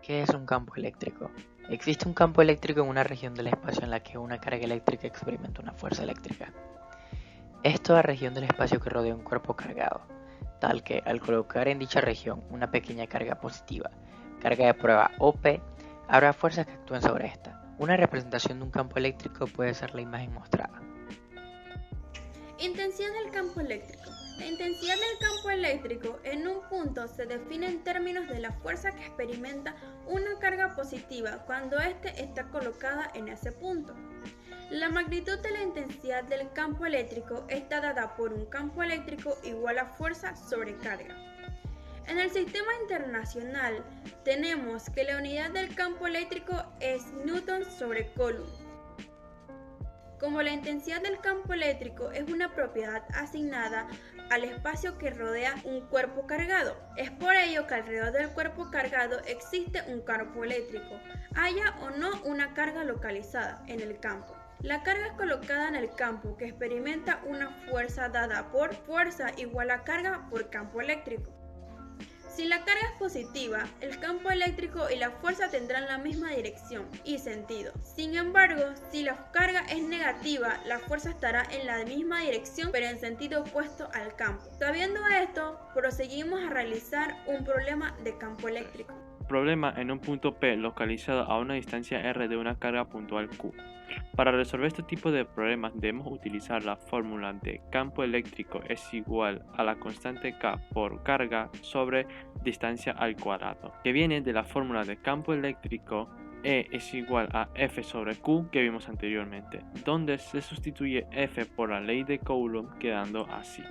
¿Qué es un campo eléctrico? Existe un campo eléctrico en una región del espacio en la que una carga eléctrica experimenta una fuerza eléctrica. Es toda región del espacio que rodea un cuerpo cargado, tal que al colocar en dicha región una pequeña carga positiva, carga de prueba o P, habrá fuerzas que actúen sobre esta. Una representación de un campo eléctrico puede ser la imagen mostrada. Intensidad del campo eléctrico. La intensidad del campo eléctrico en un punto se define en términos de la fuerza que experimenta una carga positiva cuando éste está colocada en ese punto. La magnitud de la intensidad del campo eléctrico está dada por un campo eléctrico igual a fuerza sobre carga. En el sistema internacional tenemos que la unidad del campo eléctrico es Newton sobre Coulomb. Como la intensidad del campo eléctrico es una propiedad asignada al espacio que rodea un cuerpo cargado, es por ello que alrededor del cuerpo cargado existe un campo eléctrico, haya o no una carga localizada en el campo. La carga es colocada en el campo que experimenta una fuerza dada por fuerza igual a carga por campo eléctrico. Si la carga es positiva, el campo eléctrico y la fuerza tendrán la misma dirección y sentido. Sin embargo, si la carga es negativa, la fuerza estará en la misma dirección pero en sentido opuesto al campo. Sabiendo esto, proseguimos a realizar un problema de campo eléctrico. Problema en un punto P localizado a una distancia R de una carga puntual Q. Para resolver este tipo de problemas debemos utilizar la fórmula de campo eléctrico es igual a la constante K por carga sobre distancia al cuadrado, que viene de la fórmula de campo eléctrico E es igual a F sobre Q que vimos anteriormente, donde se sustituye F por la ley de Coulomb quedando así.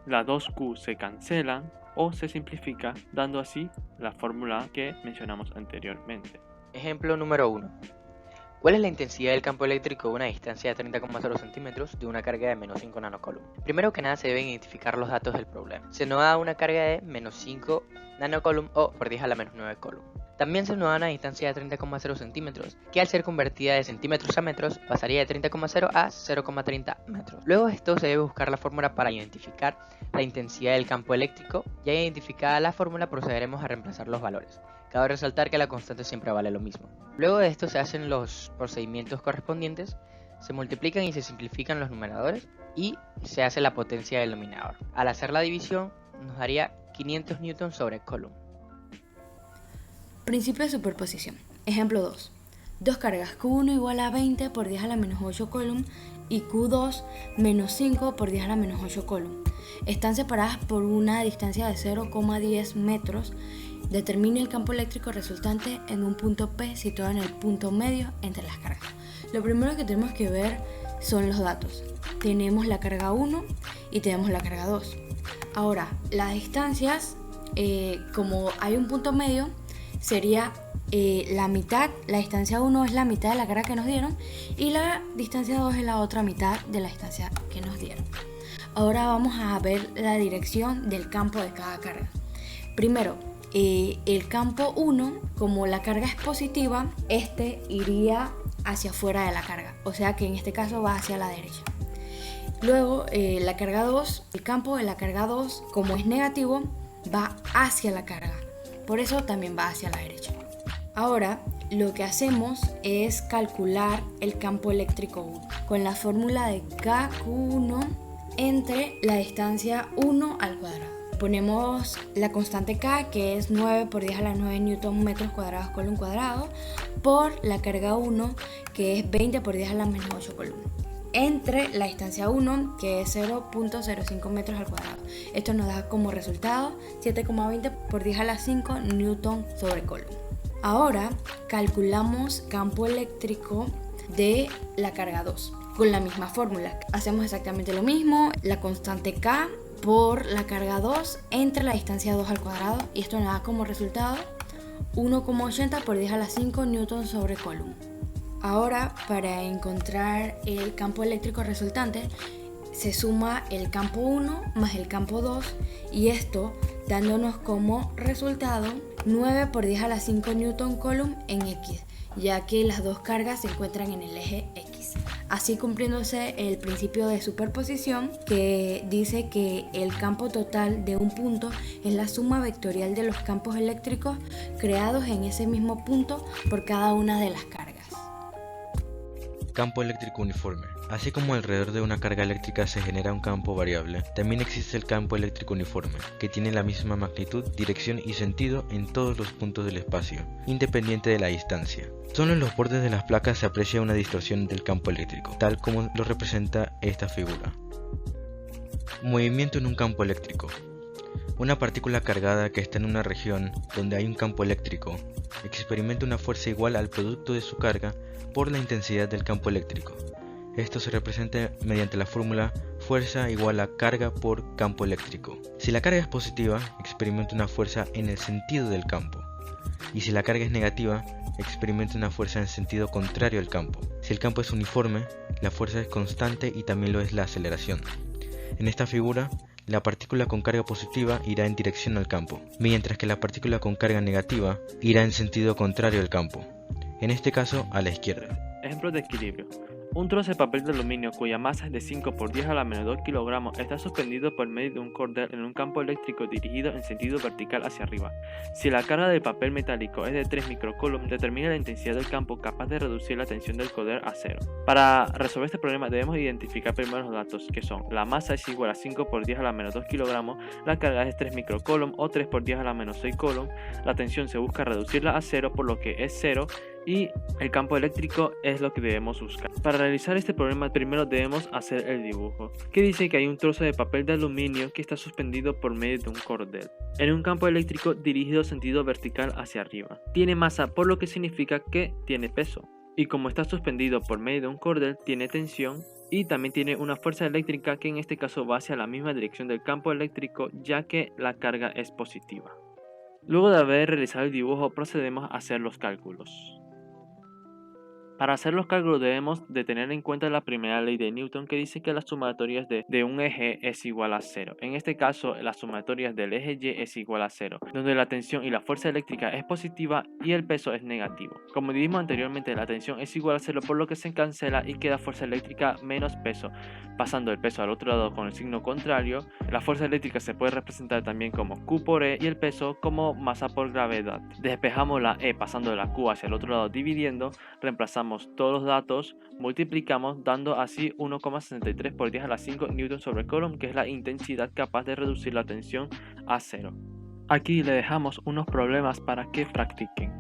Las dos Q se cancelan o se simplifica dando así la fórmula que mencionamos anteriormente. Ejemplo número 1. ¿Cuál es la intensidad del campo eléctrico a una distancia de 30,0 centímetros de una carga de menos 5 nanocoulomb? Primero que nada se deben identificar los datos del problema. Se nos da una carga de menos 5 nanocoulomb o por 10 a la menos 9 coulomb. También se nos da una distancia de 30,0 centímetros, que al ser convertida de centímetros a metros pasaría de 30,0 a 0,30 metros. Luego de esto se debe buscar la fórmula para identificar la intensidad del campo eléctrico. Ya identificada la fórmula procederemos a reemplazar los valores. Cabe resaltar que la constante siempre vale lo mismo. Luego de esto se hacen los procedimientos correspondientes, se multiplican y se simplifican los numeradores y se hace la potencia del denominador. Al hacer la división nos daría 500 newtons sobre coulomb. Principio de superposición. Ejemplo 2. Dos cargas Q1 igual a 20 por 10 a la menos 8 coulomb y Q2 menos 5 por 10 a la menos 8 coulomb. Están separadas por una distancia de 0,10 metros. Determine el campo eléctrico resultante en un punto P situado en el punto medio entre las cargas. Lo primero que tenemos que ver son los datos. Tenemos la carga 1 y tenemos la carga 2. Ahora, las distancias, como hay un punto medio, sería la mitad. La distancia 1 es la mitad de la carga que nos dieron y la distancia 2 es la otra mitad de la distancia que nos dieron. Ahora vamos a ver la dirección del campo de cada carga. Primero, el campo 1, como la carga es positiva, este iría hacia afuera de la carga, o sea que en este caso va hacia la derecha. Luego la carga 2, el campo de la carga 2, como es negativo, va hacia la carga, por eso también va hacia la derecha. Ahora lo que hacemos es calcular el campo eléctrico 1 con la fórmula de KQ1 entre la distancia 1 al cuadrado. Ponemos la constante K, que es 9 por 10 a la 9 newton metros cuadrados coulomb cuadrado, por la carga 1, que es 20 por 10 a la menos 8 coulomb, entre la distancia 1, que es 0,05 metros al cuadrado. Esto nos da como resultado 7,20 por 10 a la 5 newton sobre coulomb. Ahora calculamos campo eléctrico de la carga 2 con la misma fórmula. Hacemos exactamente lo mismo, la constante K por la carga 2 entre la distancia 2 al cuadrado, y esto nos da como resultado 1,80 por 10 a la 5 newton sobre coulomb. Ahora, para encontrar el campo eléctrico resultante, se suma el campo 1 más el campo 2, y esto dándonos como resultado 9 por 10 a la 5 newton coulomb en X, ya que las dos cargas se encuentran en el eje X. así cumpliéndose el principio de superposición que dice que el campo total de un punto es la suma vectorial de los campos eléctricos creados en ese mismo punto por cada una de las cargas. Campo eléctrico uniforme. Así como alrededor de una carga eléctrica se genera un campo variable, también existe el campo eléctrico uniforme, que tiene la misma magnitud, dirección y sentido en todos los puntos del espacio, independiente de la distancia. Solo en los bordes de las placas se aprecia una distorsión del campo eléctrico, tal como lo representa esta figura. Movimiento en un campo eléctrico. Una partícula cargada que está en una región donde hay un campo eléctrico experimenta una fuerza igual al producto de su carga por la intensidad del campo eléctrico. Esto se representa mediante la fórmula fuerza igual a carga por campo eléctrico. Si la carga es positiva, experimenta una fuerza en el sentido del campo, y si la carga es negativa, experimenta una fuerza en sentido contrario al campo. Si el campo es uniforme, la fuerza es constante y también lo es la aceleración. En esta figura, la partícula con carga positiva irá en dirección al campo, mientras que la partícula con carga negativa irá en sentido contrario al campo, en este caso a la izquierda. Ejemplos de equilibrio. Un trozo de papel de aluminio cuya masa es de 5 por 10 a la menos 2 kilogramos está suspendido por medio de un cordel en un campo eléctrico dirigido en sentido vertical hacia arriba. Si la carga del papel metálico es de 3 microcoulomb, determina la intensidad del campo capaz de reducir la tensión del cordel a 0. Para resolver este problema debemos identificar primero los datos, que son: la masa es igual a 5 por 10 a la menos 2 kilogramos, la carga es 3 microcoulomb o 3 por 10 a la menos 6 coulomb, la tensión se busca reducirla a 0 por lo que es 0, y el campo eléctrico es lo que debemos buscar. Para realizar este problema primero debemos hacer el dibujo, que dice que hay un trozo de papel de aluminio que está suspendido por medio de un cordel en un campo eléctrico dirigido sentido vertical hacia arriba. Tiene masa, por lo que significa que tiene peso, y como está suspendido por medio de un cordel tiene tensión y también tiene una fuerza eléctrica que en este caso va hacia la misma dirección del campo eléctrico, ya que la carga es positiva. Luego de haber realizado el dibujo procedemos a hacer los cálculos. Para hacer los cálculos debemos de tener en cuenta la primera ley de Newton, que dice que las sumatorias de un eje es igual a 0. En este caso, las sumatorias del eje Y es igual a 0, donde la tensión y la fuerza eléctrica es positiva y el peso es negativo. Como dijimos anteriormente, la tensión es igual a 0, por lo que se cancela y queda fuerza eléctrica menos peso. Pasando el peso al otro lado con el signo contrario, la fuerza eléctrica se puede representar también como Q por E y el peso como masa por gravedad. Despejamos la E pasando de la Q hacia el otro lado dividiendo, reemplazamos todos los datos, multiplicamos dando así 1,63 por 10 a la 5 Newton sobre Coulomb, que es la intensidad capaz de reducir la tensión a 0. Aquí le dejamos unos problemas para que practiquen.